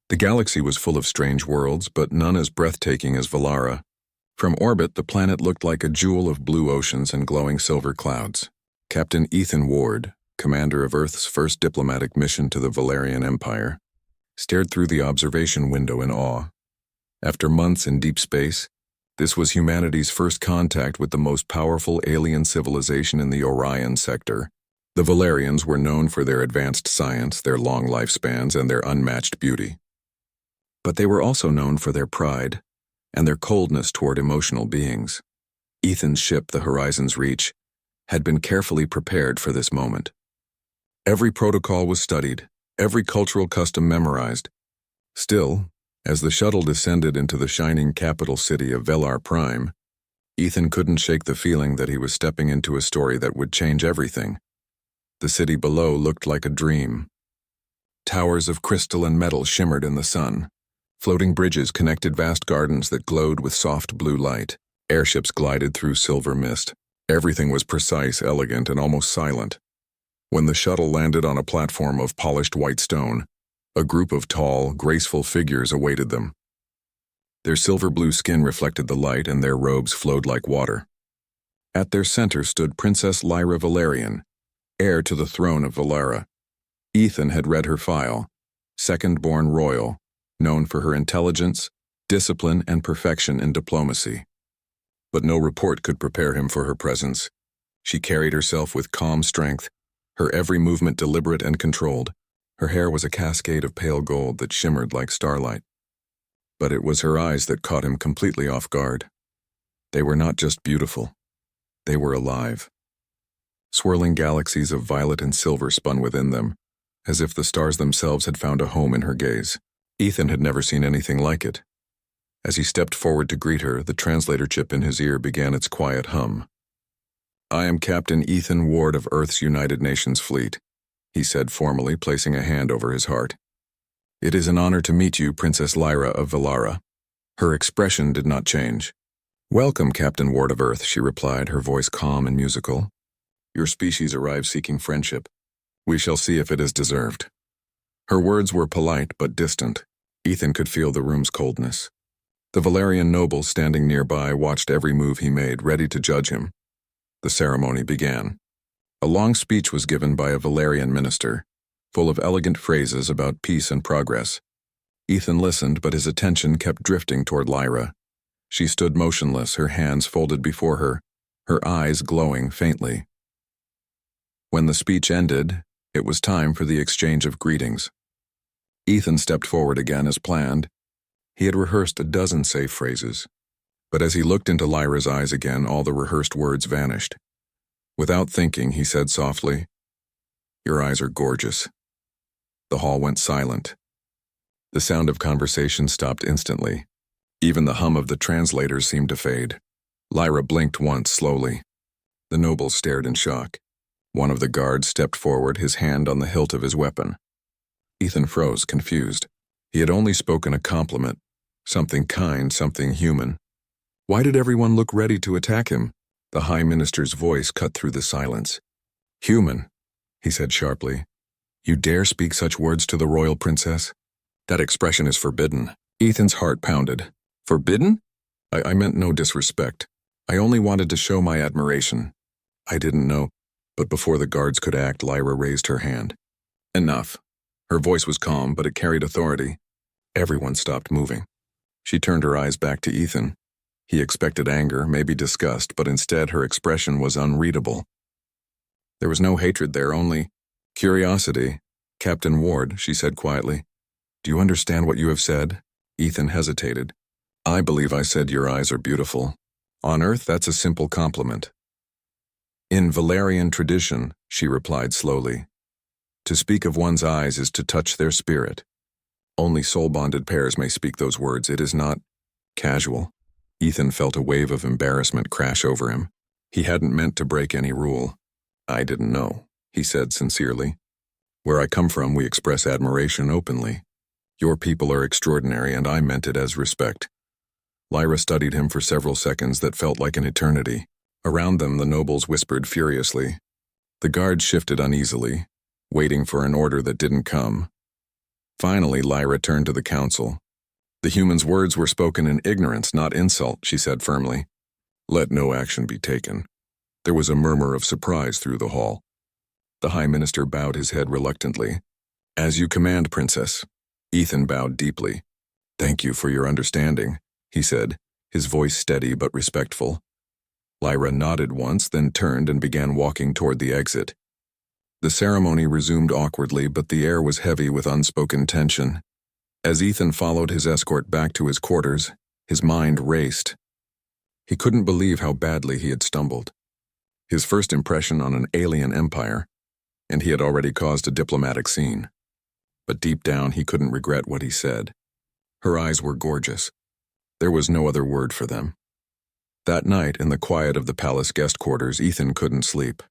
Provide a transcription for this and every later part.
The galaxy was full of strange worlds, but none as breathtaking as Valara. From orbit, the planet looked like a jewel of blue oceans and glowing silver clouds. Captain Ethan Ward, commander of Earth's first diplomatic mission to the Valerian Empire, stared through the observation window in awe. After months in deep space, this was humanity's first contact with the most powerful alien civilization in the Orion sector. The Valerians were known for their advanced science, their long lifespans, and their unmatched beauty. But they were also known for their pride and their coldness toward emotional beings. Ethan's ship, the Horizon's Reach, had been carefully prepared for this moment. Every protocol was studied, every cultural custom memorized. Still, as the shuttle descended into the shining capital city of Velar Prime, Ethan couldn't shake the feeling that he was stepping into a story that would change everything. The city below looked like a dream. Towers of crystal and metal shimmered in the sun. Floating bridges connected vast gardens that glowed with soft blue light. Airships glided through silver mist. Everything was precise, elegant, and almost silent. When the shuttle landed on a platform of polished white stone, a group of tall, graceful figures awaited them. Their silver blue skin reflected the light, and their robes flowed like water. At their center stood Princess Lyra Valerian, heir to the throne of Valara. Ethan had read her file, second-born royal, known for her intelligence, discipline, and perfection in diplomacy. But no report could prepare him for her presence. She carried herself with calm strength, her every movement deliberate and controlled. Her hair was a cascade of pale gold that shimmered like starlight. But it was her eyes that caught him completely off guard. They were not just beautiful. They were alive. Swirling galaxies of violet and silver spun within them, as if the stars themselves had found a home in her gaze. Ethan had never seen anything like it. As he stepped forward to greet her, the translator chip in his ear began its quiet hum. "I am Captain Ethan Ward of Earth's United Nations Fleet," he said formally, placing a hand over his heart. "It is an honor to meet you, Princess Lyra of Valara." Her expression did not change. "Welcome, Captain Ward of Earth," she replied, her voice calm and musical. "Your species arrived seeking friendship. We shall see if it is deserved." Her words were polite but distant. Ethan could feel the room's coldness. The Valerian nobles standing nearby watched every move he made, ready to judge him. The ceremony began. A long speech was given by a Valerian minister, full of elegant phrases about peace and progress. Ethan listened, but his attention kept drifting toward Lyra. She stood motionless, her hands folded before her, her eyes glowing faintly. When the speech ended, it was time for the exchange of greetings. Ethan stepped forward again as planned. He had rehearsed a dozen safe phrases, but as he looked into Lyra's eyes again, all the rehearsed words vanished. Without thinking, he said softly, "Your eyes are gorgeous." The hall went silent. The sound of conversation stopped instantly. Even the hum of the translators seemed to fade. Lyra blinked once, slowly. The nobles stared in shock. One of the guards stepped forward, his hand on the hilt of his weapon. Ethan froze, confused. He had only spoken a compliment, something kind, something human. Why did everyone look ready to attack him? The High Minister's voice cut through the silence. "Human," he said sharply. "You dare speak such words to the royal princess? That expression is forbidden." Ethan's heart pounded. "Forbidden? I meant no disrespect. I only wanted to show my admiration. I didn't know." But before the guards could act, Lyra raised her hand. "Enough." Her voice was calm, but it carried authority. Everyone stopped moving. She turned her eyes back to Ethan. He expected anger, maybe disgust, but instead her expression was unreadable. There was no hatred there, only curiosity. "Captain Ward," she said quietly, "do you understand what you have said?" Ethan hesitated. "I believe I said your eyes are beautiful. On Earth, that's a simple compliment." "In Valerian tradition," she replied slowly, "to speak of one's eyes is to touch their spirit. Only soul-bonded pairs may speak those words. It is not casual." Ethan felt a wave of embarrassment crash over him. He hadn't meant to break any rule. "I didn't know," he said sincerely. "Where I come from, we express admiration openly. Your people are extraordinary, and I meant it as respect." Lyra studied him for several seconds that felt like an eternity. Around them, the nobles whispered furiously. The guards shifted uneasily, waiting for an order that didn't come. Finally, Lyra turned to the council. The human's words were spoken in ignorance, not insult, she said firmly. Let no action be taken. There was a murmur of surprise through the hall. The High Minister bowed his head reluctantly. As you command, Princess. Ethan bowed deeply. Thank you for your understanding, he said, his voice steady but respectful. Lyra nodded once, then turned and began walking toward the exit. The ceremony resumed awkwardly, but the air was heavy with unspoken tension. As Ethan followed his escort back to his quarters, his mind raced. He couldn't believe how badly he had stumbled. His first impression on an alien empire, and he had already caused a diplomatic scene. But deep down, he couldn't regret what he said. Her eyes were gorgeous. There was no other word for them. That night, in the quiet of the palace guest quarters, Ethan couldn't sleep.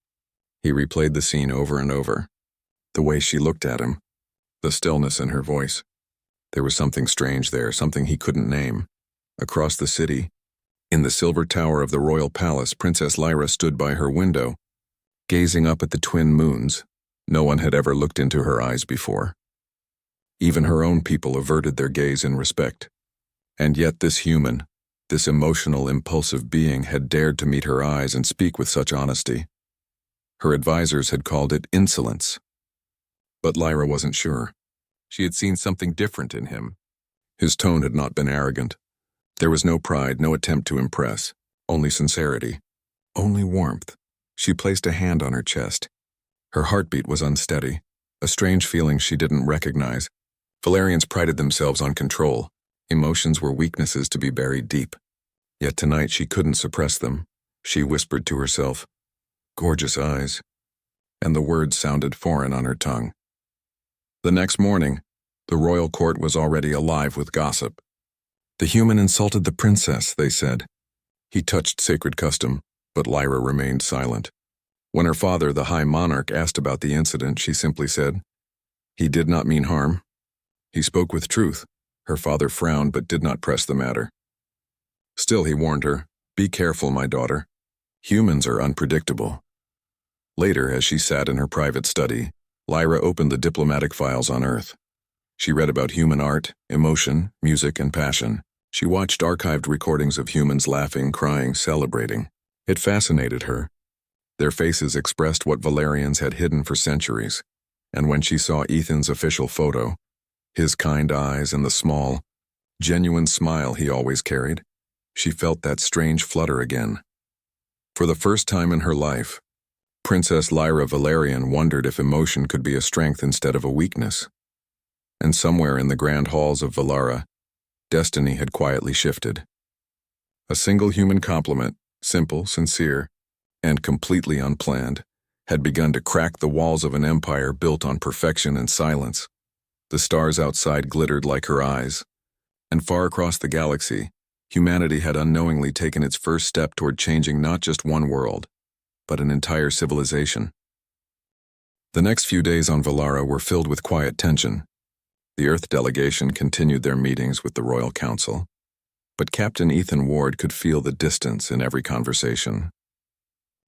He replayed the scene over and over. The way she looked at him, the stillness in her voice. There was something strange there, something he couldn't name. Across the city, in the silver tower of the royal palace, Princess Lyra stood by her window, gazing up at the twin moons. No one had ever looked into her eyes before. Even her own people averted their gaze in respect. And yet this human, this emotional, impulsive being had dared to meet her eyes and speak with such honesty. Her advisors had called it insolence. But Lyra wasn't sure. She had seen something different in him. His tone had not been arrogant. There was no pride, no attempt to impress, only sincerity, only warmth. She placed a hand on her chest. Her heartbeat was unsteady, a strange feeling she didn't recognize. Valerians prided themselves on control. Emotions were weaknesses to be buried deep. Yet tonight she couldn't suppress them. She whispered to herself, "Gorgeous eyes," and the words sounded foreign on her tongue. The next morning, the royal court was already alive with gossip. The human insulted the princess, they said. He touched sacred custom, but Lyra remained silent. When her father, the High Monarch, asked about the incident, she simply said, "He did not mean harm. He spoke with truth." Her father frowned but did not press the matter. Still, he warned her, "Be careful, my daughter. Humans are unpredictable." Later, as she sat in her private study, Lyra opened the diplomatic files on Earth. She read about human art, emotion, music, and passion. She watched archived recordings of humans laughing, crying, celebrating. It fascinated her. Their faces expressed what Valerians had hidden for centuries. And when she saw Ethan's official photo, his kind eyes and the small, genuine smile he always carried, she felt that strange flutter again. For the first time in her life, Princess Lyra Valerian wondered if emotion could be a strength instead of a weakness. And somewhere in the grand halls of Valara, destiny had quietly shifted. A single human compliment, simple, sincere, and completely unplanned, had begun to crack the walls of an empire built on perfection and silence. The stars outside glittered like her eyes, and far across the galaxy, humanity had unknowingly taken its first step toward changing not just one world, but an entire civilization. The next few days on Valara were filled with quiet tension. The Earth delegation continued their meetings with the Royal Council, but Captain Ethan Ward could feel the distance in every conversation.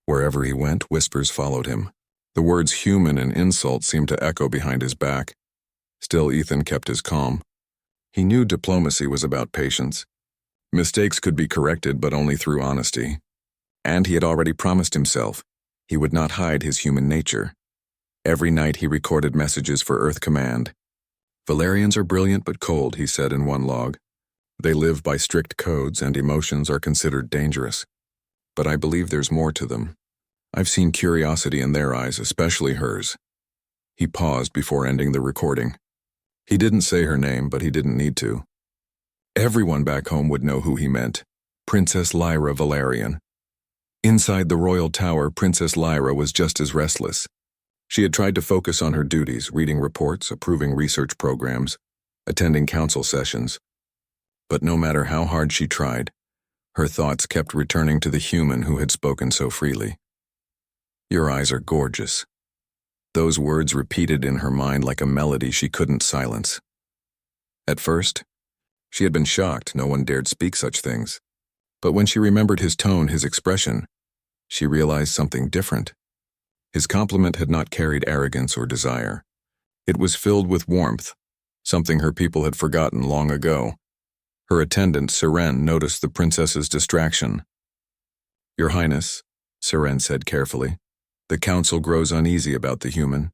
Wherever he went, whispers followed him. The words human and insult seemed to echo behind his back. Still, Ethan kept his calm. He knew diplomacy was about patience. Mistakes could be corrected, but only through honesty. And he had already promised himself he would not hide his human nature. Every night he recorded messages for Earth Command. "Valerians are brilliant but cold," he said in one log. "They live by strict codes and emotions are considered dangerous. But I believe there's more to them. I've seen curiosity in their eyes, especially hers." He paused before ending the recording. He didn't say her name, but he didn't need to. Everyone back home would know who he meant. Princess Lyra Valerian. Inside the royal tower, Princess Lyra was just as restless. She had tried to focus on her duties, reading reports, approving research programs, attending council sessions. But no matter how hard she tried, her thoughts kept returning to the human who had spoken so freely. "Your eyes are gorgeous." Those words repeated in her mind like a melody she couldn't silence. At first, she had been shocked no one dared speak such things. But when she remembered his tone, his expression, she realized something different. His compliment had not carried arrogance or desire. It was filled with warmth, something her people had forgotten long ago. Her attendant, Siren, noticed the princess's distraction. "Your Highness," Siren said carefully, "the council grows uneasy about the human.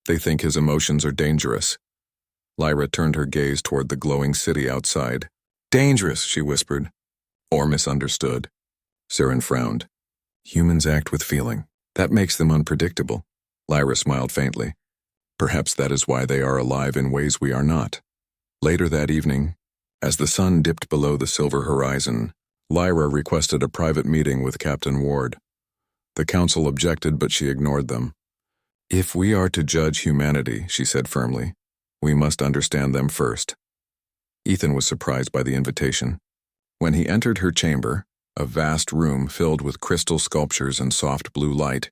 They think his emotions are dangerous." Lyra turned her gaze toward the glowing city outside. "Dangerous," she whispered. "Or misunderstood." Siren frowned. "Humans act with feeling. That makes them unpredictable." Lyra smiled faintly. "Perhaps that is why they are alive in ways we are not." Later that evening, as the sun dipped below the silver horizon, Lyra requested a private meeting with Captain Ward. The council objected, but she ignored them. "If we are to judge humanity," she said firmly, "we must understand them first." Ethan was surprised by the invitation. When he entered her chamber, a vast room filled with crystal sculptures and soft blue light,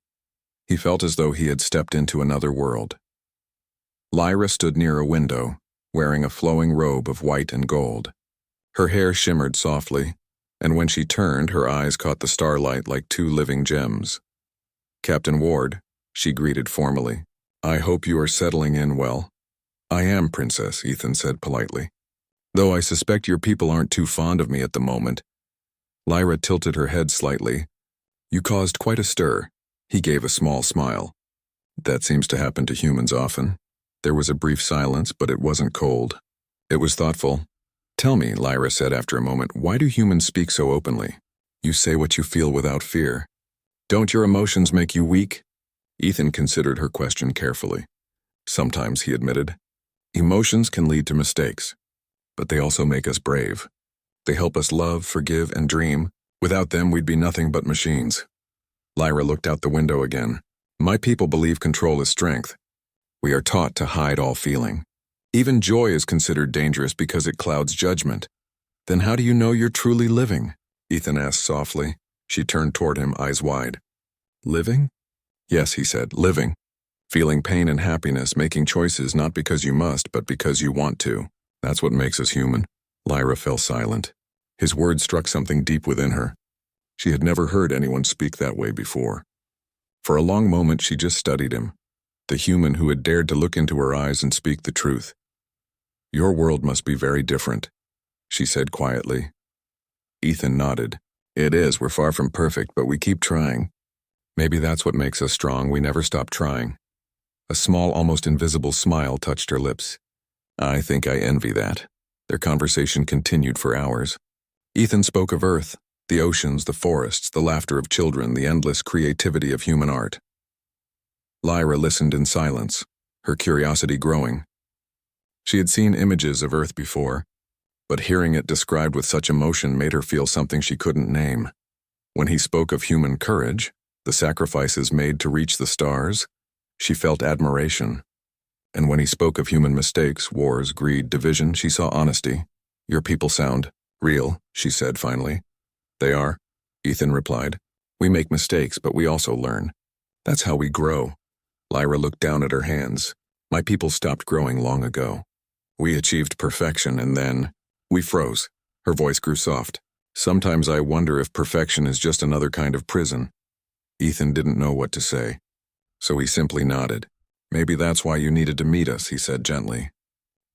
he felt as though he had stepped into another world. Lyra stood near a window, wearing a flowing robe of white and gold. Her hair shimmered softly, and when she turned, her eyes caught the starlight like two living gems. "Captain Ward," she greeted formally, "I hope you are settling in well." "I am, Princess," Ethan said politely. "Though I suspect your people aren't too fond of me at the moment." Lyra tilted her head slightly. "You caused quite a stir." He gave a small smile. "That seems to happen to humans often." There was a brief silence, but it wasn't cold. It was thoughtful. "Tell me," Lyra said after a moment, "why do humans speak so openly? You say what you feel without fear. Don't your emotions make you weak?" Ethan considered her question carefully. "Sometimes," he admitted. "Emotions can lead to mistakes, but they also make us brave. They help us love, forgive, and dream. Without them, we'd be nothing but machines." Lyra looked out the window again. "My people believe control is strength. We are taught to hide all feeling. Even joy is considered dangerous because it clouds judgment." "Then how do you know you're truly living?" Ethan asked softly. She turned toward him, eyes wide. "Living?" "Yes," he said, "living. Feeling pain and happiness, making choices not because you must, but because you want to. That's what makes us human." Lyra fell silent. His words struck something deep within her. She had never heard anyone speak that way before. For a long moment she just studied him, the human who had dared to look into her eyes and speak the truth. "Your world must be very different," she said quietly. Ethan nodded. "It is. We're far from perfect, but we keep trying. Maybe that's what makes us strong. We never stop trying." A small, almost invisible smile touched her lips. "I think I envy that." Their conversation continued for hours. Ethan spoke of Earth, the oceans, the forests, the laughter of children, the endless creativity of human art. Lyra listened in silence, her curiosity growing. She had seen images of Earth before, but hearing it described with such emotion made her feel something she couldn't name. When he spoke of human courage, the sacrifices made to reach the stars, she felt admiration. And when he spoke of human mistakes, wars, greed, division, she saw honesty. "Your people sound real," she said finally. "They are," Ethan replied. "We make mistakes, but we also learn. That's how we grow." Lyra looked down at her hands. "My people stopped growing long ago. We achieved perfection and then we froze." Her voice grew soft. "Sometimes I wonder if perfection is just another kind of prison." Ethan didn't know what to say, so he simply nodded. "Maybe that's why you needed to meet us," he said gently.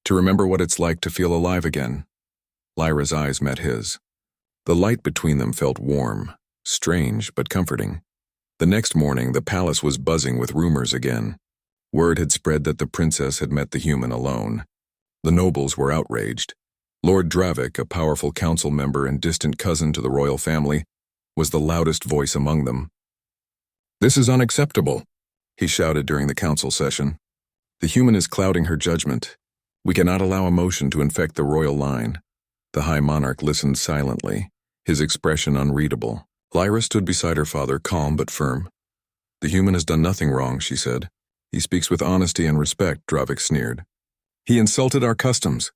"To remember what it's like to feel alive again." Lyra's eyes met his. The light between them felt warm, strange but comforting. The next morning, the palace was buzzing with rumors again. Word had spread that the princess had met the human alone. The nobles were outraged. Lord Dravik, a powerful council member and distant cousin to the royal family, was the loudest voice among them. "This is unacceptable," he shouted during the council session. "The human is clouding her judgment. We cannot allow emotion to infect the royal line." The High Monarch listened silently, his expression unreadable. Lyra stood beside her father, calm but firm. "The human has done nothing wrong," she said. "He speaks with honesty and respect," Dravik sneered. "He insulted our customs."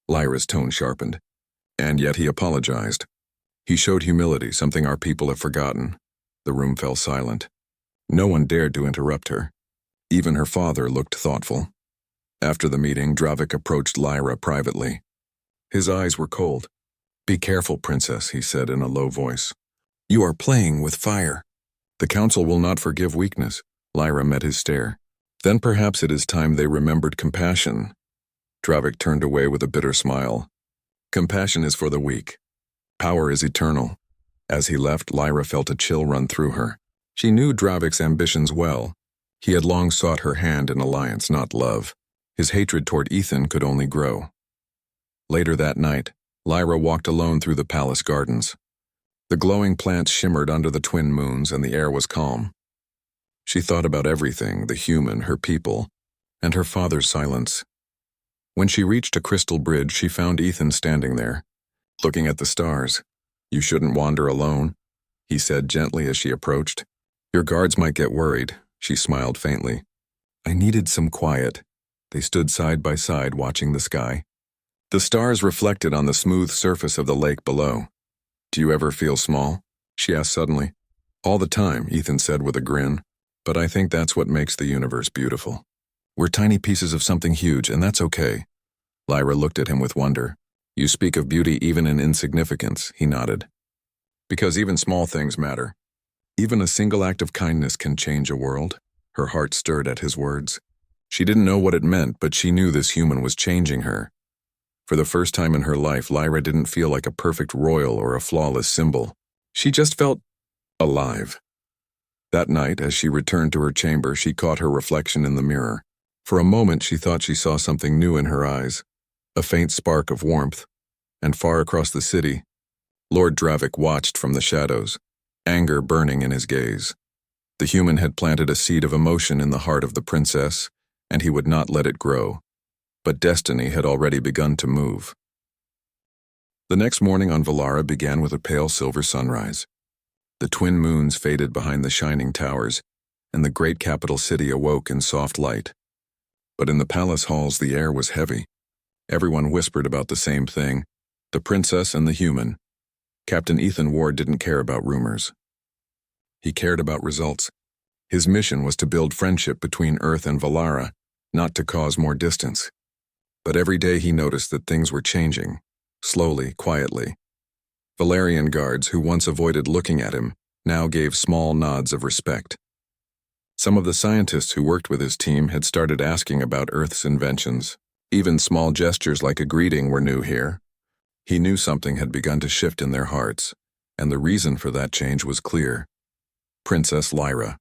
Lyra's tone sharpened. "And yet he apologized. He showed humility, something our people have forgotten." The room fell silent. No one dared to interrupt her. Even her father looked thoughtful. After the meeting, Dravik approached Lyra privately. His eyes were cold. "Be careful, Princess," he said in a low voice. "You are playing with fire. The council will not forgive weakness." Lyra met his stare. "Then perhaps it is time they remembered compassion." Dravik turned away with a bitter smile. Compassion is for the weak. Power is eternal. As he left, Lyra felt a chill run through her. She knew Dravik's ambitions well. He had long sought her hand in alliance, not love. His hatred toward Ethan could only grow. Later that night, Lyra walked alone through the palace gardens. The glowing plants shimmered under the twin moons and the air was calm. She thought about everything, the human, her people, and her father's silence. When she reached a crystal bridge, she found Ethan standing there, looking at the stars. "You shouldn't wander alone," he said gently as she approached. "Your guards might get worried," she smiled faintly. "I needed some quiet." They stood side by side watching the sky. The stars reflected on the smooth surface of the lake below. "Do you ever feel small?" she asked suddenly. "All the time," Ethan said with a grin. "But I think that's what makes the universe beautiful. We're tiny pieces of something huge, and that's okay." Lyra looked at him with wonder. "You speak of beauty even in insignificance," he nodded. "Because even small things matter. Even a single act of kindness can change a world." Her heart stirred at his words. She didn't know what it meant, but she knew this human was changing her. For the first time in her life, Lyra didn't feel like a perfect royal or a flawless symbol. She just felt alive. That night, as she returned to her chamber, she caught her reflection in the mirror. For a moment, she thought she saw something new in her eyes, a faint spark of warmth. And far across the city, Lord Dravik watched from the shadows, anger burning in his gaze. The human had planted a seed of emotion in the heart of the princess, and he would not let it grow. But destiny had already begun to move. The next morning on Valara began with a pale silver sunrise. The twin moons faded behind the shining towers, and the great capital city awoke in soft light. But in the palace halls the air was heavy. Everyone whispered about the same thing, the princess and the human. Captain Ethan Ward didn't care about rumors. He cared about results. His mission was to build friendship between Earth and Valara, not to cause more distance. But every day he noticed that things were changing, slowly, quietly. Valerian guards who once avoided looking at him now gave small nods of respect. Some of the scientists who worked with his team had started asking about Earth's inventions. Even small gestures like a greeting were new here. He knew something had begun to shift in their hearts, and the reason for that change was clear. Princess Lyra.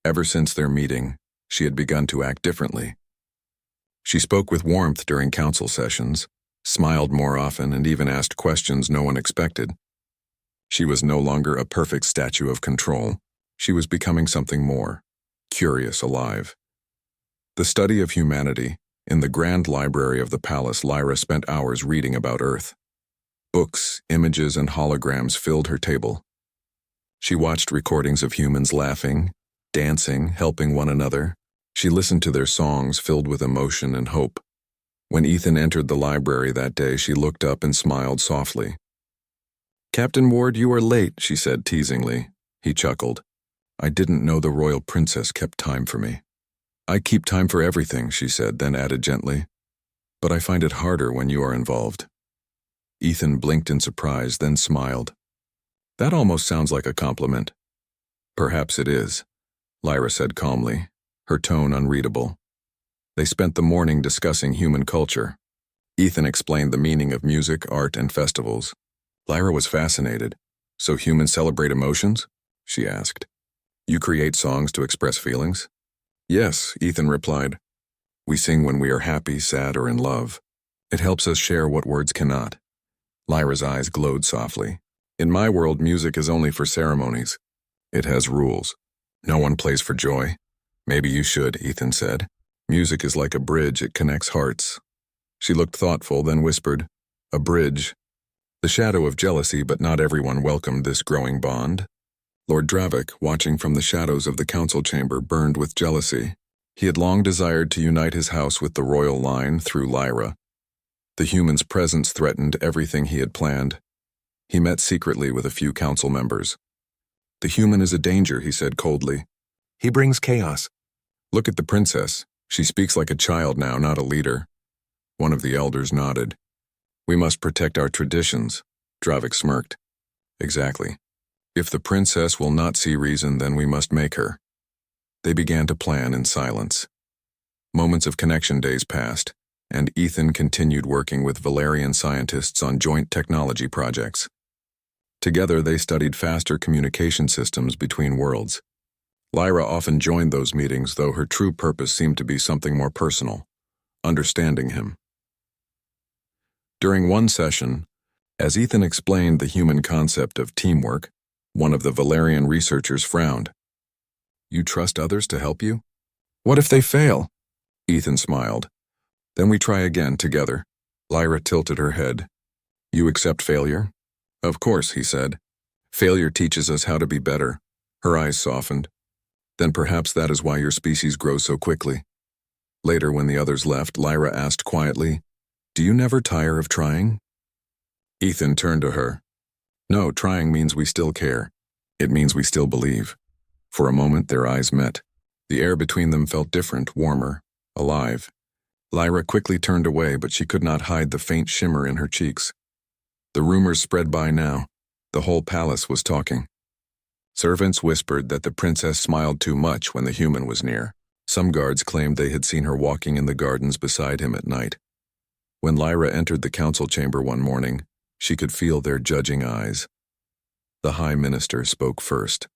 Ever since their meeting, she had begun to act differently. She spoke with warmth during council sessions, smiled more often, and even asked questions no one expected. She was no longer a perfect statue of control. She was becoming something more, curious, alive. The study of humanity. In the grand library of the palace, Lyra spent hours reading about Earth. Books, images, and holograms filled her table. She watched recordings of humans laughing, dancing, helping one another. She listened to their songs filled with emotion and hope. When Ethan entered the library that day, she looked up and smiled softly. "Captain Ward, you are late," she said teasingly. He chuckled. "I didn't know the royal princess kept time for me." "I keep time for everything," she said, then added gently. "But I find it harder when you are involved." Ethan blinked in surprise, then smiled. "That almost sounds like a compliment." "Perhaps it is," Lyra said calmly, her tone unreadable. They spent the morning discussing human culture. Ethan explained the meaning of music, art, and festivals. Lyra was fascinated. "So humans celebrate emotions?" she asked. "You create songs to express feelings?" "Yes," Ethan replied. "We sing when we are happy, sad, or in love. It helps us share what words cannot." Lyra's eyes glowed softly. "In my world, music is only for ceremonies. It has rules. No one plays for joy." "Maybe you should," Ethan said. "Music is like a bridge, it connects hearts." She looked thoughtful, then whispered, "A bridge." The shadow of jealousy, but not everyone welcomed this growing bond. Lord Dravik, watching from the shadows of the council chamber, burned with jealousy. He had long desired to unite his house with the royal line through Lyra. The human's presence threatened everything he had planned. He met secretly with a few council members. "The human is a danger," he said coldly. "He brings chaos. Look at the princess. She speaks like a child now, not a leader." One of the elders nodded. "We must protect our traditions," Dravik smirked. "Exactly. If the princess will not see reason, then we must make her." They began to plan in silence. Moments of connection days passed, and Ethan continued working with Valerian scientists on joint technology projects. Together, they studied faster communication systems between worlds. Lyra often joined those meetings, though her true purpose seemed to be something more personal, understanding him. During one session, as Ethan explained the human concept of teamwork, one of the Valerian researchers frowned. "You trust others to help you? What if they fail?" Ethan smiled. "Then we try again together." Lyra tilted her head. "You accept failure?" "Of course," he said. "Failure teaches us how to be better." Her eyes softened. "Then perhaps that is why your species grows so quickly." Later, when the others left, Lyra asked quietly, "Do you never tire of trying?" Ethan turned to her. "No, trying means we still care. It means we still believe." For a moment, their eyes met. The air between them felt different, warmer, alive. Lyra quickly turned away, but she could not hide the faint shimmer in her cheeks. The rumors spread by now. The whole palace was talking. Servants whispered that the princess smiled too much when the human was near. Some guards claimed they had seen her walking in the gardens beside him at night. When Lyra entered the council chamber one morning, she could feel their judging eyes. The High Minister spoke first.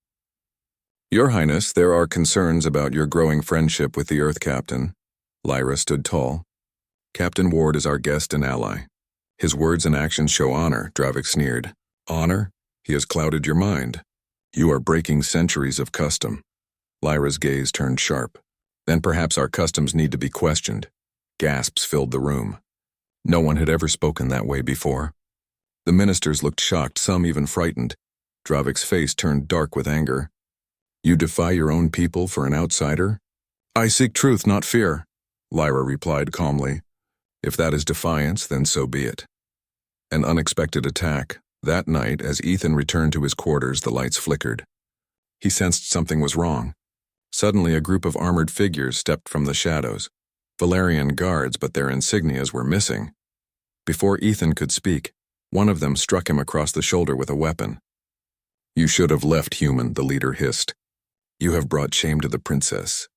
"Your Highness, there are concerns about your growing friendship with the Earth Captain." Lyra stood tall. "Captain Ward is our guest and ally. His words and actions show honor," Dravik sneered. "Honor? He has clouded your mind. You are breaking centuries of custom." Lyra's gaze turned sharp. "Then perhaps our customs need to be questioned." Gasps filled the room. No one had ever spoken that way before. The ministers looked shocked, some even frightened. Dravik's face turned dark with anger. "You defy your own people for an outsider?" "I seek truth, not fear," Lyra replied calmly. "If that is defiance, then so be it." An unexpected attack. That night, as Ethan returned to his quarters, the lights flickered. He sensed something was wrong. Suddenly, a group of armored figures stepped from the shadows. Valerian guards, but their insignias were missing. Before Ethan could speak, one of them struck him across the shoulder with a weapon. "You should have left, human," the leader hissed. "You have brought shame to the princess."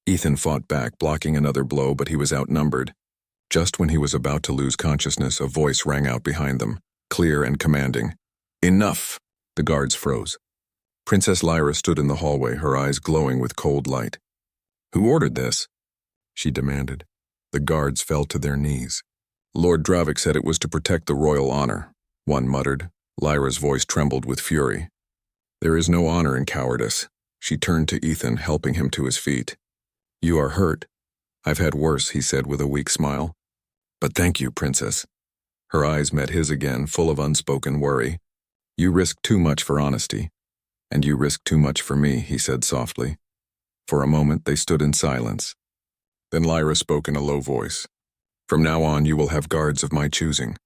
Ethan fought back, blocking another blow, but he was outnumbered. Just when he was about to lose consciousness, a voice rang out behind them, clear and commanding. "Enough!" The guards froze. Princess Lyra stood in the hallway, her eyes glowing with cold light. "Who ordered this?" she demanded. The guards fell to their knees. "Lord Dravik said it was to protect the royal honor," one muttered. Lyra's voice trembled with fury. "There is no honor in cowardice." She turned to Ethan, helping him to his feet. "You are hurt." "I've had worse," he said with a weak smile. "But thank you, Princess." Her eyes met his again, full of unspoken worry. "You risk too much for honesty." "And you risk too much for me," he said softly. For a moment, they stood in silence. Then Lyra spoke in a low voice. "From now on, you will have guards of my choosing.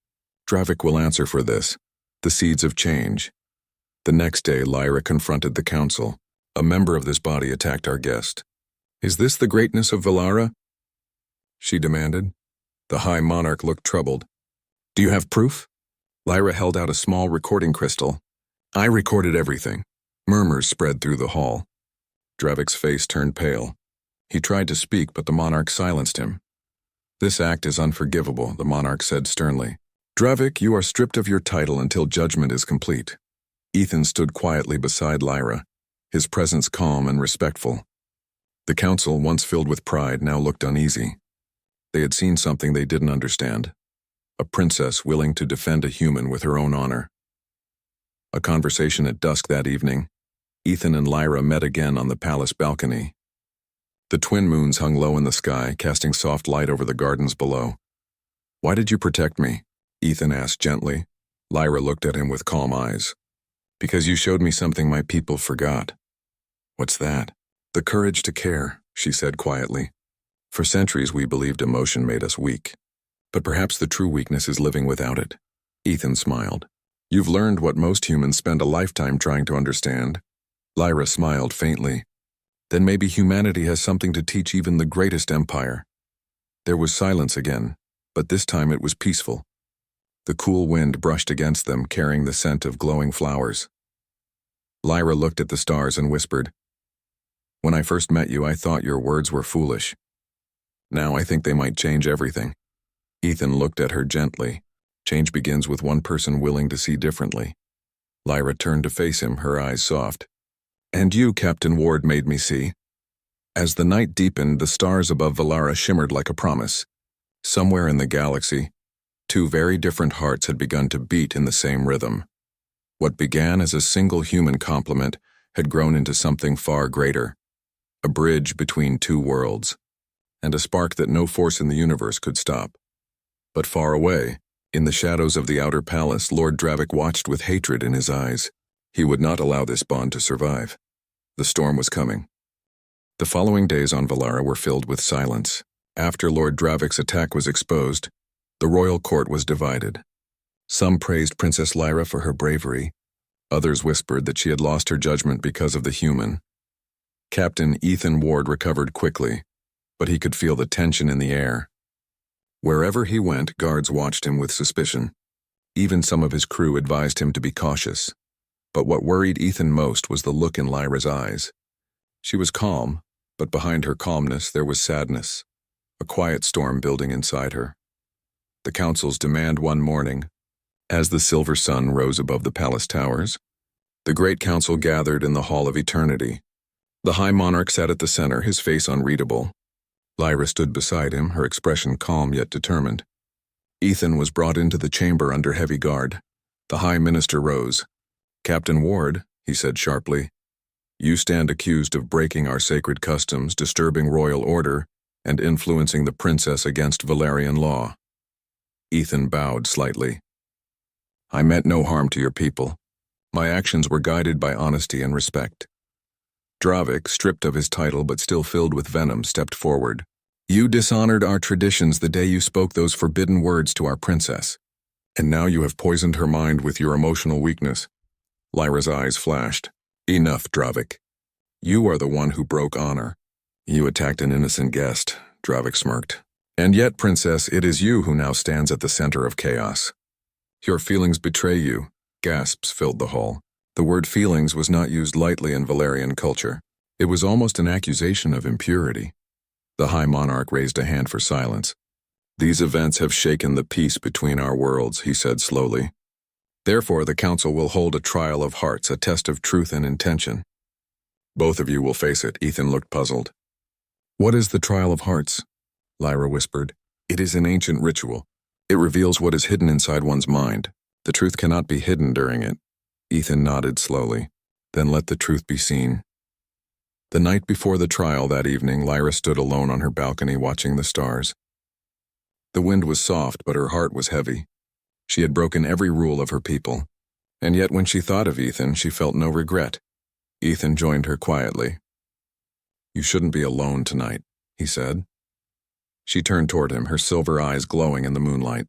Dravik will answer for this. The seeds of change." The next day, Lyra confronted the council. "A member of this body attacked our guest. Is this the greatness of Valara?" she demanded. The High Monarch looked troubled. "Do you have proof?" Lyra held out a small recording crystal. "I recorded everything." Murmurs spread through the hall. Dravik's face turned pale. He tried to speak, but the monarch silenced him. "This act is unforgivable," the monarch said sternly. "Dravik, you are stripped of your title until judgment is complete." Ethan stood quietly beside Lyra, his presence calm and respectful. The council, once filled with pride, now looked uneasy. They had seen something they didn't understand. A princess willing to defend a human with her own honor. A conversation at dusk that evening. Ethan and Lyra met again on the palace balcony. The twin moons hung low in the sky, casting soft light over the gardens below. "Why did you protect me?" Ethan asked gently. Lyra looked at him with calm eyes. "Because you showed me something my people forgot." "What's that?" "The courage to care," she said quietly. "For centuries we believed emotion made us weak. But perhaps the true weakness is living without it." Ethan smiled. "You've learned what most humans spend a lifetime trying to understand." Lyra smiled faintly. "Then maybe humanity has something to teach even the greatest empire." There was silence again, but this time it was peaceful. The cool wind brushed against them, carrying the scent of glowing flowers. Lyra looked at the stars and whispered, "When I first met you, I thought your words were foolish." Now I think they might change everything." Ethan looked at her gently. Change begins with one person willing to see differently. Lyra turned to face him, her eyes soft. "And you, Captain Ward, made me see." As the night deepened, the stars above Valara shimmered like a promise. Somewhere in the galaxy, two very different hearts had begun to beat in the same rhythm. What began as a single human compliment had grown into something far greater, a bridge between two worlds, and a spark that no force in the universe could stop. But far away, in the shadows of the outer palace, Lord Dravik watched with hatred in his eyes. He would not allow this bond to survive. The storm was coming. The following days on Valara were filled with silence. After Lord Dravik's attack was exposed, the royal court was divided. Some praised Princess Lyra for her bravery. Others whispered that she had lost her judgment because of the human. Captain Ethan Ward recovered quickly, but he could feel the tension in the air. Wherever he went, guards watched him with suspicion. Even some of his crew advised him to be cautious. But what worried Ethan most was the look in Lyra's eyes. She was calm, but behind her calmness there was sadness, a quiet storm building inside her. The council's demand one morning, as the silver sun rose above the palace towers, the great council gathered in the Hall of Eternity. The High Monarch sat at the center, his face unreadable. Lyra stood beside him, her expression calm yet determined. Ethan was brought into the chamber under heavy guard. The High Minister rose. "Captain Ward," he said sharply, "you stand accused of breaking our sacred customs, disturbing royal order, and influencing the princess against Valarian law." Ethan bowed slightly. "I meant no harm to your people. My actions were guided by honesty and respect." Dravik, stripped of his title but still filled with venom, stepped forward. "You dishonored our traditions the day you spoke those forbidden words to our princess. And now you have poisoned her mind with your emotional weakness." Lyra's eyes flashed. "Enough, Dravik. You are the one who broke honor. You attacked an innocent guest," Dravik smirked. "And yet, Princess, it is you who now stands at the center of chaos. Your feelings betray you." Gasps filled the hall. The word feelings was not used lightly in Valarian culture. It was almost an accusation of impurity. The High Monarch raised a hand for silence. "These events have shaken the peace between our worlds," he said slowly. "Therefore, the Council will hold a trial of hearts, a test of truth and intention. Both of you will face it." Ethan looked puzzled. "What is the trial of hearts?" Lyra whispered. "It is an ancient ritual. It reveals what is hidden inside one's mind. The truth cannot be hidden during it." Ethan nodded slowly. "Then let the truth be seen." The night before the trial that evening, Lyra stood alone on her balcony watching the stars. The wind was soft, but her heart was heavy. She had broken every rule of her people. And yet when she thought of Ethan, she felt no regret. Ethan joined her quietly. "You shouldn't be alone tonight," he said. She turned toward him, her silver eyes glowing in the moonlight.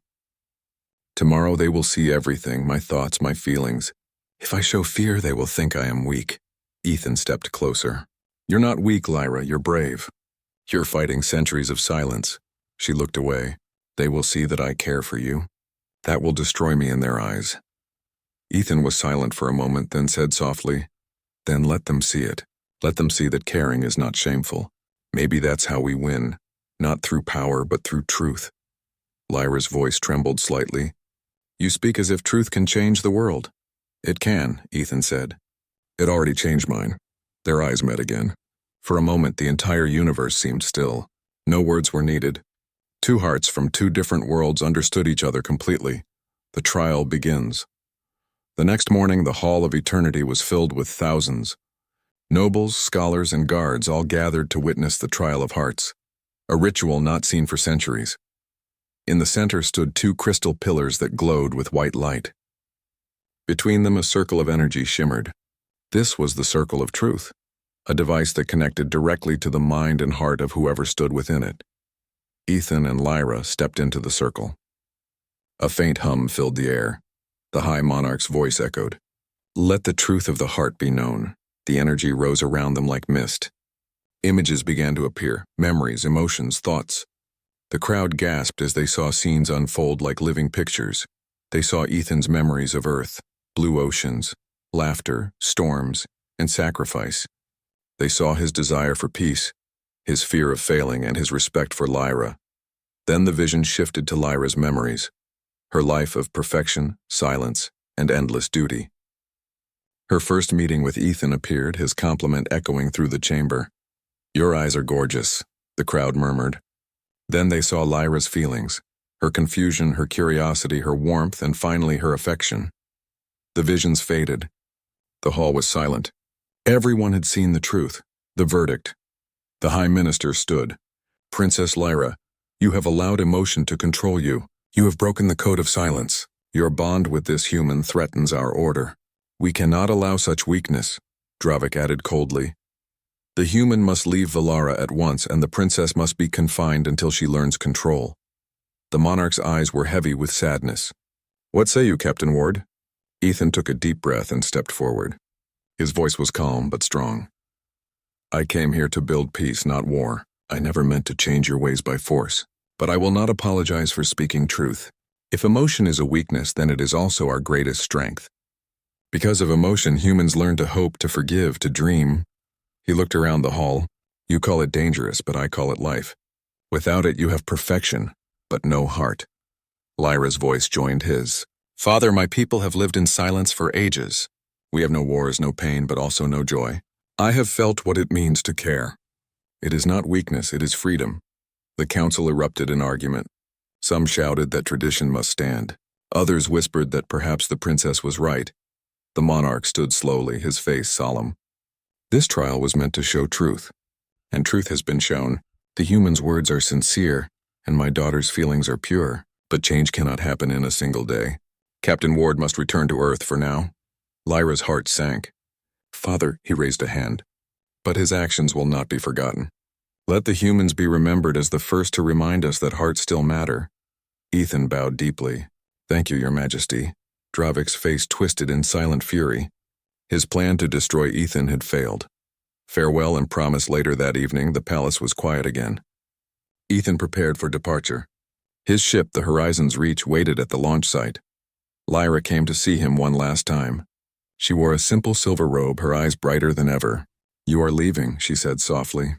"Tomorrow they will see everything, my thoughts, my feelings. If I show fear, they will think I am weak." Ethan stepped closer. "You're not weak, Lyra, you're brave. You're fighting centuries of silence." She looked away. "They will see that I care for you. That will destroy me in their eyes." Ethan was silent for a moment, then said softly, "Then let them see it. Let them see that caring is not shameful. Maybe that's how we win, not through power, but through truth." Lyra's voice trembled slightly. "You speak as if truth can change the world." "It can," Ethan said. "It already changed mine." Their eyes met again. For a moment, the entire universe seemed still. No words were needed. Two hearts from two different worlds understood each other completely. The trial begins. The next morning, the Hall of Eternity was filled with thousands. Nobles, scholars, and guards all gathered to witness the trial of hearts, a ritual not seen for centuries. In the center stood two crystal pillars that glowed with white light. Between them, a circle of energy shimmered. This was the circle of truth, a device that connected directly to the mind and heart of whoever stood within it. Ethan and Lyra stepped into the circle. A faint hum filled the air. The High Monarch's voice echoed. "Let the truth of the heart be known." The energy rose around them like mist. Images began to appear, memories, emotions, thoughts. The crowd gasped as they saw scenes unfold like living pictures. They saw Ethan's memories of Earth, blue oceans, laughter, storms, and sacrifice. They saw his desire for peace, his fear of failing and his respect for Lyra. Then the vision shifted to Lyra's memories, her life of perfection, silence, and endless duty. Her first meeting with Ethan appeared, his compliment echoing through the chamber. "Your eyes are gorgeous," the crowd murmured. Then they saw Lyra's feelings, her confusion, her curiosity, her warmth, and finally her affection. The visions faded. The hall was silent. Everyone had seen the truth, the verdict. The High Minister stood. "Princess Lyra, you have allowed emotion to control you. You have broken the code of silence. Your bond with this human threatens our order. We cannot allow such weakness," Dravik added coldly. "The human must leave Valara at once, and the princess must be confined until she learns control." The monarch's eyes were heavy with sadness. "What say you, Captain Ward?" Ethan took a deep breath and stepped forward. His voice was calm but strong. "I came here to build peace, not war. I never meant to change your ways by force. But I will not apologize for speaking truth. If emotion is a weakness, then it is also our greatest strength. Because of emotion, humans learn to hope, to forgive, to dream." He looked around the hall. "You call it dangerous, but I call it life. Without it, you have perfection, but no heart." Lyra's voice joined his. "Father, my people have lived in silence for ages. We have no wars, no pain, but also no joy. I have felt what it means to care. It is not weakness, it is freedom." The council erupted in argument. Some shouted that tradition must stand. Others whispered that perhaps the princess was right. The monarch stood slowly, his face solemn. "This trial was meant to show truth, and truth has been shown. The human's words are sincere, and my daughter's feelings are pure, but change cannot happen in a single day. Captain Ward must return to Earth for now." Lyra's heart sank. "Father," he raised a hand, "but his actions will not be forgotten. Let the humans be remembered as the first to remind us that hearts still matter." Ethan bowed deeply. "Thank you, Your Majesty." Dravik's face twisted in silent fury. His plan to destroy Ethan had failed. Farewell and promise. Later that evening, the palace was quiet again. Ethan prepared for departure. His ship, the Horizon's Reach, waited at the launch site. Lyra came to see him one last time. She wore a simple silver robe, her eyes brighter than ever. "You are leaving," she said softly.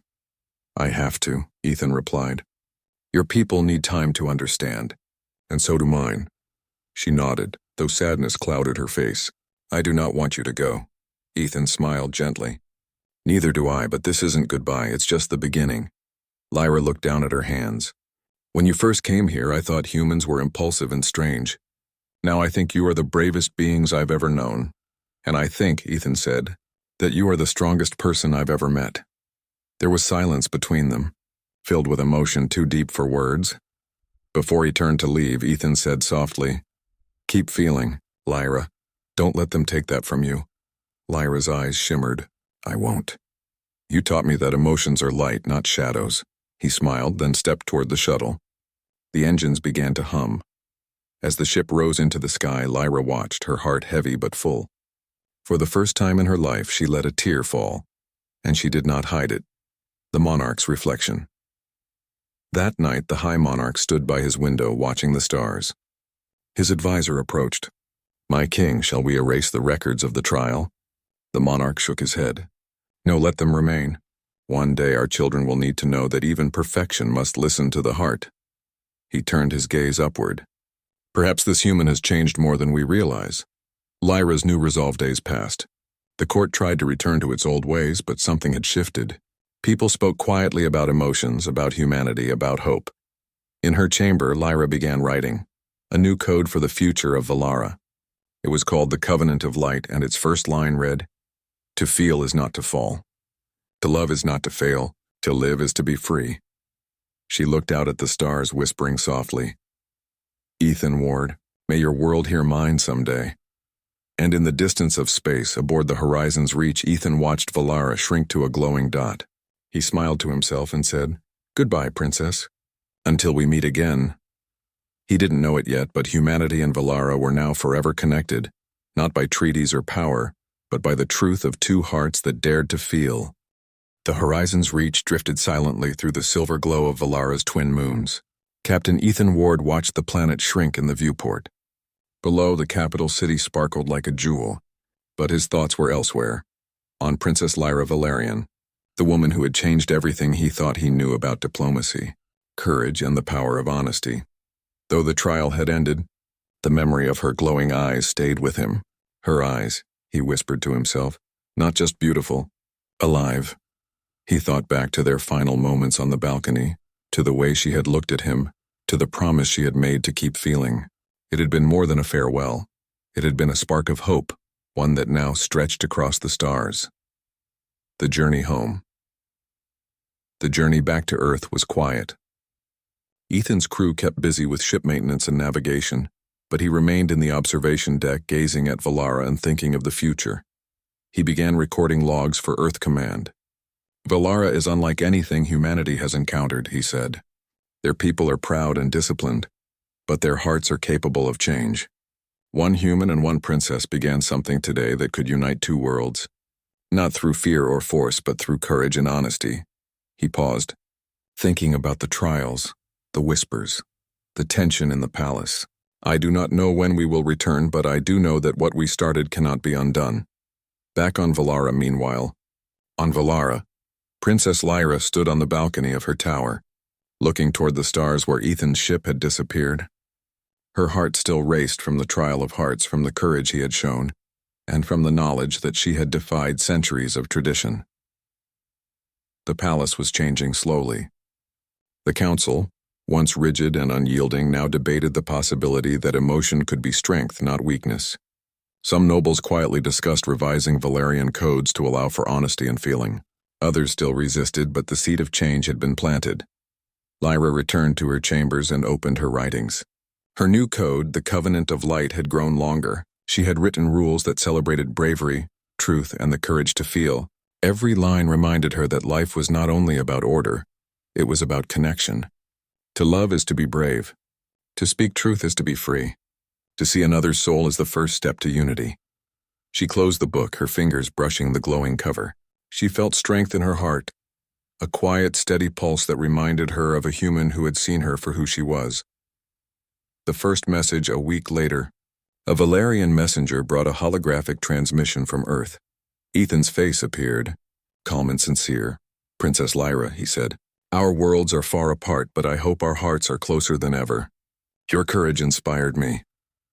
"I have to," Ethan replied. "Your people need time to understand, and so do mine." She nodded, though sadness clouded her face. "I do not want you to go." Ethan smiled gently. "Neither do I, but this isn't goodbye, it's just the beginning." Lyra looked down at her hands. "When you first came here, I thought humans were impulsive and strange. Now I think you are the bravest beings I've ever known. And I think," Ethan said, "that you are the strongest person I've ever met." There was silence between them, filled with emotion too deep for words. Before he turned to leave, Ethan said softly, "Keep feeling, Lyra. Don't let them take that from you." Lyra's eyes shimmered. "I won't. You taught me that emotions are light, not shadows." He smiled, then stepped toward the shuttle. The engines began to hum. As the ship rose into the sky, Lyra watched, her heart heavy but full. For the first time in her life, she let a tear fall, and she did not hide it. The monarch's reflection. That night, the High Monarch stood by his window watching the stars. His advisor approached. "My king, shall we erase the records of the trial?" The monarch shook his head. "No, let them remain. One day our children will need to know that even perfection must listen to the heart." He turned his gaze upward. "Perhaps this human has changed more than we realize." Lyra's new resolve days passed. The court tried to return to its old ways, but something had shifted. People spoke quietly about emotions, about humanity, about hope. In her chamber, Lyra began writing a new code for the future of Valara. It was called the Covenant of Light, and its first line read, "To feel is not to fall. To love is not to fail. To live is to be free." She looked out at the stars, whispering softly, "Ethan Ward, may your world hear mine someday." And in the distance of space, aboard the Horizon's Reach, Ethan watched Valara shrink to a glowing dot. He smiled to himself and said, "Goodbye, Princess. Until we meet again." He didn't know it yet, but humanity and Valara were now forever connected, not by treaties or power, but by the truth of two hearts that dared to feel. The Horizon's Reach drifted silently through the silver glow of Valara's twin moons. Captain Ethan Ward watched the planet shrink in the viewport. Below, the capital city sparkled like a jewel, but his thoughts were elsewhere, on Princess Lyra Valerian. The woman who had changed everything he thought he knew about diplomacy, courage, and the power of honesty. Though the trial had ended, the memory of her glowing eyes stayed with him. Her eyes, he whispered to himself, not just beautiful, alive. He thought back to their final moments on the balcony, to the way she had looked at him, to the promise she had made to keep feeling. It had been more than a farewell. It had been a spark of hope, one that now stretched across the stars. The journey home. The journey back to Earth was quiet. Ethan's crew kept busy with ship maintenance and navigation, but he remained in the observation deck gazing at Valara and thinking of the future. He began recording logs for Earth Command. Valara is unlike anything humanity has encountered, he said. Their people are proud and disciplined, but their hearts are capable of change. One human and one princess began something today that could unite two worlds. Not through fear or force, but through courage and honesty. He paused, thinking about the trials, the whispers, the tension in the palace. I do not know when we will return, but I do know that what we started cannot be undone. Back on Valara, meanwhile. On Valara, Princess Lyra stood on the balcony of her tower, looking toward the stars where Ethan's ship had disappeared. Her heart still raced from the trial of hearts, from the courage he had shown, and from the knowledge that she had defied centuries of tradition. The palace was changing slowly. The council, once rigid and unyielding, now debated the possibility that emotion could be strength, not weakness. Some nobles quietly discussed revising Valerian codes to allow for honesty and feeling. Others still resisted, but the seed of change had been planted. Lyra returned to her chambers and opened her writings. Her new code, the Covenant of Light, had grown longer. She had written rules that celebrated bravery, truth, and the courage to feel. Every line reminded her that life was not only about order, it was about connection. To love is to be brave. To speak truth is to be free. To see another's soul is the first step to unity. She closed the book, her fingers brushing the glowing cover. She felt strength in her heart, a quiet, steady pulse that reminded her of a human who had seen her for who she was. The first message a week later. A Valerian messenger brought a holographic transmission from Earth. Ethan's face appeared, calm and sincere. Princess Lyra, he said, our worlds are far apart, but I hope our hearts are closer than ever. Your courage inspired me,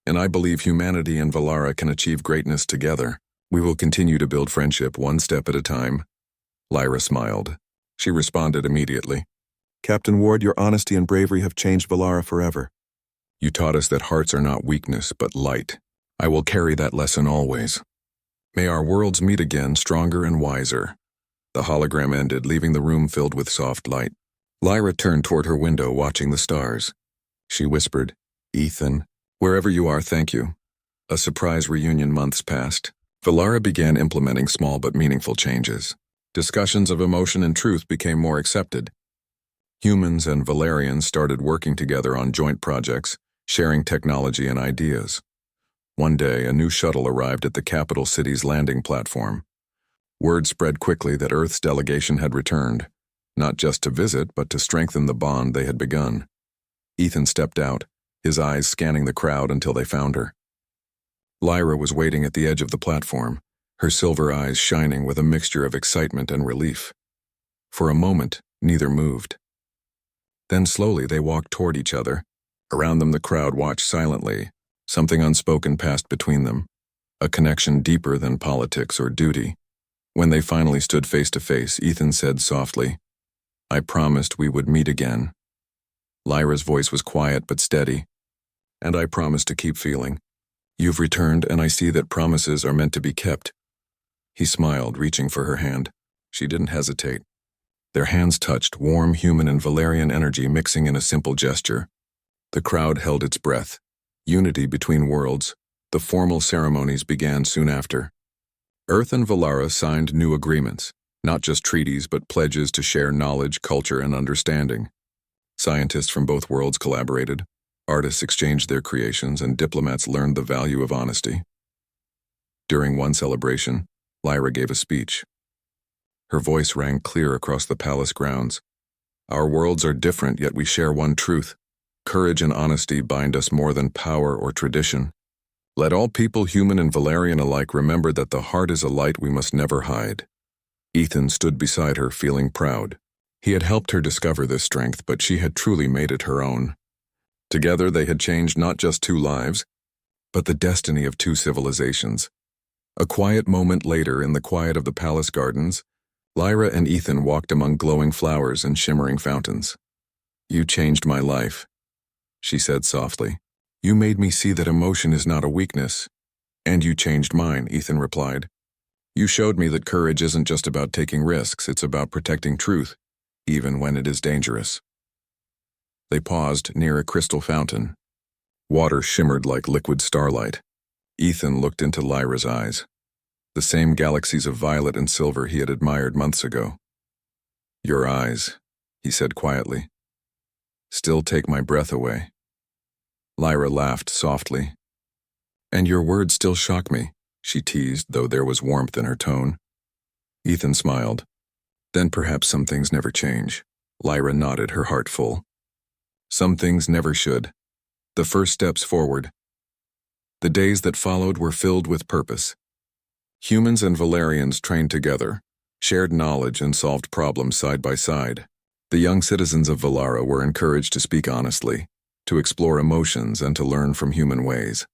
and I believe humanity and Valara can achieve greatness together. We will continue to build friendship one step at a time. Lyra smiled. She responded immediately. Captain Ward, your honesty and bravery have changed Valara forever. You taught us that hearts are not weakness, but light. I will carry that lesson always. May our worlds meet again, stronger and wiser. The hologram ended, leaving the room filled with soft light. Lyra turned toward her window, watching the stars. She whispered, Ethan, wherever you are, thank you. A surprise reunion. Months passed. Valara began implementing small but meaningful changes. Discussions of emotion and truth became more accepted. Humans and Valerians started working together on joint projects, sharing technology and ideas. One day, a new shuttle arrived at the capital city's landing platform. Word spread quickly that Earth's delegation had returned, not just to visit, but to strengthen the bond they had begun. Ethan stepped out, his eyes scanning the crowd until they found her. Lyra was waiting at the edge of the platform, her silver eyes shining with a mixture of excitement and relief. For a moment, neither moved. Then slowly they walked toward each other. Around them the crowd watched silently. Something unspoken passed between them, a connection deeper than politics or duty. When they finally stood face to face, Ethan said softly, I promised we would meet again. Lyra's voice was quiet but steady. And I promised to keep feeling. You've returned, and I see that promises are meant to be kept. He smiled, reaching for her hand. She didn't hesitate. Their hands touched, warm human and Valerian energy mixing in a simple gesture. The crowd held its breath. Unity between worlds. The formal ceremonies began soon after. Earth and Valara signed new agreements, not just treaties but pledges to share knowledge, culture, and understanding. Scientists from both worlds collaborated, artists exchanged their creations, and diplomats learned the value of honesty. During one celebration, Lyra gave a speech. Her voice rang clear across the palace grounds. Our worlds are different, yet we share one truth. Courage and honesty bind us more than power or tradition. Let all people, human and Valerian alike, remember that the heart is a light we must never hide. Ethan stood beside her, feeling proud. He had helped her discover this strength, but she had truly made it her own. Together they had changed not just 2 lives, but the destiny of 2 civilizations. A quiet moment later, in the quiet of the palace gardens, Lyra and Ethan walked among glowing flowers and shimmering fountains. "You changed my life," she said softly. "You made me see that emotion is not a weakness." "And you changed mine," Ethan replied. "You showed me that courage isn't just about taking risks, it's about protecting truth, even when it is dangerous." They paused near a crystal fountain. Water shimmered like liquid starlight. Ethan looked into Lyra's eyes, the same galaxies of violet and silver he had admired months ago. "Your eyes," he said quietly, "still take my breath away." Lyra laughed softly. "And your words still shock me," she teased, though there was warmth in her tone. Ethan smiled. "Then perhaps some things never change." Lyra nodded, her heart full. Some things never should. The first steps forward. The days that followed were filled with purpose. Humans and Valerians trained together, shared knowledge and solved problems side by side. The young citizens of Valara were encouraged to speak honestly, to explore emotions and to learn from human ways.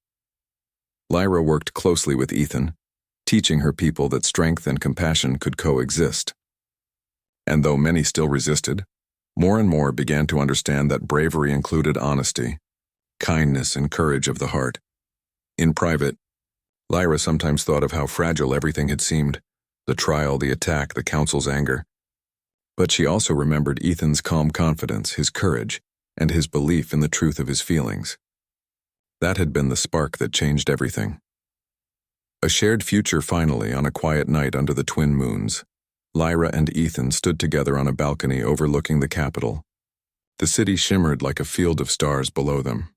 Lyra worked closely with Ethan, teaching her people that strength and compassion could coexist. And though many still resisted, more and more began to understand that bravery included honesty, kindness, and courage of the heart. In private, Lyra sometimes thought of how fragile everything had seemed, the trial, the attack, the council's anger. But she also remembered Ethan's calm confidence, his courage, and his belief in the truth of his feelings. That had been the spark that changed everything. A shared future finally, on a quiet night under the twin moons. Lyra and Ethan stood together on a balcony overlooking the capital. The city shimmered like a field of stars below them.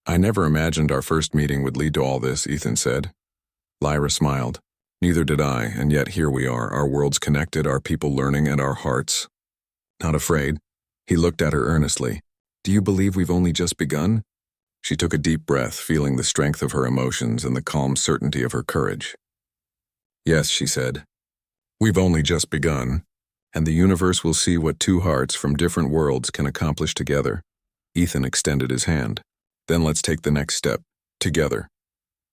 "I never imagined our first meeting would lead to all this," Ethan said. Lyra smiled. "Neither did I, and yet here we are, our worlds connected, our people learning, and our hearts not afraid." He looked at her earnestly. "Do you believe we've only just begun?" She took a deep breath, feeling the strength of her emotions and the calm certainty of her courage. "Yes," she said. "We've only just begun, and the universe will see what 2 hearts from different worlds can accomplish together." Ethan extended his hand. "Then let's take the next step, together."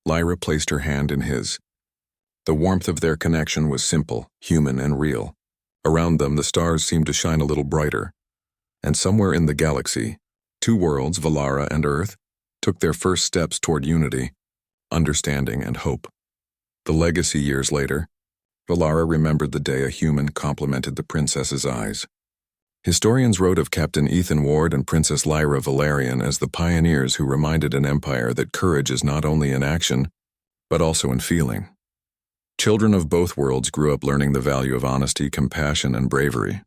Lyra placed her hand in his. The warmth of their connection was simple, human, and real. Around them, the stars seemed to shine a little brighter. And somewhere in the galaxy, 2 worlds, Valara and Earth, took their first steps toward unity, understanding, and hope. The legacy years later, Valara remembered the day a human complimented the princess's eyes. Historians wrote of Captain Ethan Ward and Princess Lyra Valerian as the pioneers who reminded an empire that courage is not only in action, but also in feeling. Children of both worlds grew up learning the value of honesty, compassion, and bravery.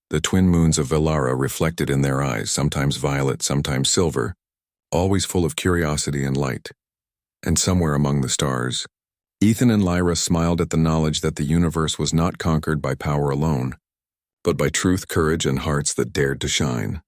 The twin moons of Valara reflected in their eyes, sometimes violet, sometimes silver, always full of curiosity and light. And somewhere among the stars, Ethan and Lyra smiled at the knowledge that the universe was not conquered by power alone, but by truth, courage, and hearts that dared to shine.